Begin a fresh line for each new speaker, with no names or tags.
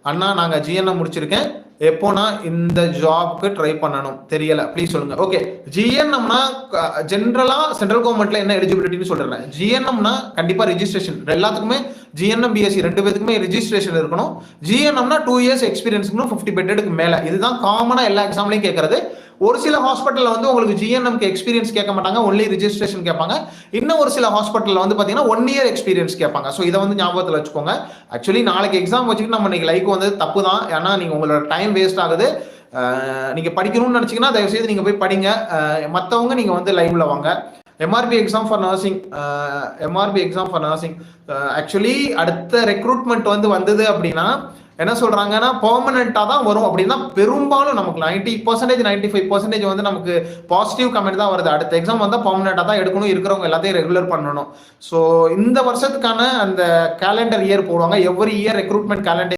அண்ணா நாங்கள் ஜிஎன்எம் முடிச்சிருக்கேன், எப்போ நான் இந்த ஜாப்க்கு ட்ரை பண்ணணும் தெரியல, ப்ளீஸ் சொல்லுங்க. ஓகே, ஜிஎன்எம்னா ஜென்ரலா சென்ட்ரல் கவர்மெண்ட்ல என்ன எலிஜிபிலிட்டின்னு சொல்றேன். ஜிஎன்எம்னா கண்டிப்பா ரெஜிஸ்ட்ரேஷன், எல்லாத்துக்குமே ஜிஎன்எம் பிஎஸ்சி ரெண்டு பேருக்குமே ரெஜிஸ்ட்ரேஷன் இருக்கணும். ஜிஎன்எம்னா 2 years எக்ஸ்பீரியன்ஸ் 50 பெட்டெடுக்கு மேல, இதுதான் காமனா எல்லா எக்ஸாம்லையும் கேட்கறது. ஒரு சில ஹாஸ்பிட்டல்ல வந்து உங்களுக்கு ஜிஎன்எம்க்கு எக்ஸ்பீரியன்ஸ் கேட்க மாட்டாங்க, ஒன்லி ரிஜிஸ்ட்ரேஷன் கேட்பாங்க. இன்னும் ஒரு சில ஹாஸ்பிட்டல்ல வந்து பாத்தீங்கன்னா 1 year எக்ஸ்பீரியன்ஸ் கேட்பாங்க. ஸோ இதை வந்து ஞாபகத்தில் வச்சுக்கோங்க. ஆக்சுவலி நாளைக்கு எக்ஸாம் வச்சுக்கிட்டு நம்ம இன்னைக்கு லைக் வந்து தப்பு தான், ஏன்னா நீங்க உங்களோட டைம் வேஸ்ட் ஆகுது. நீங்க படிக்கணும்னு நினைச்சீங்கன்னா தயவு செய்து நீங்க போய் படிங்க, மற்றவங்க நீங்க வந்து லைவ்ல வாங்க. MRP exam for nursing actually அடுத்த ரெக்ரூட்மெண்ட் வந்து வந்தது அப்படின்னா என்ன சொல்றாங்கன்னா பெர்மனண்டா தான் வரும் அப்படின்னா, பெரும்பாலும் நமக்கு 90% 95% வந்து நமக்கு பாசிட்டிவ் கமெண்ட் தான் வருது. அடுத்த எக்ஸாம் வந்தால் பெர்மனண்டா தான் எடுக்கணும், இருக்கிறவங்க எல்லாத்தையும் ரெகுலர் பண்ணணும். ஸோ இந்த வருஷத்துக்கான அந்த கேலண்டர் இயர் போடுவாங்க, எவ்ரி இயர் ரெக்ரூட்மெண்ட் கேலண்டர்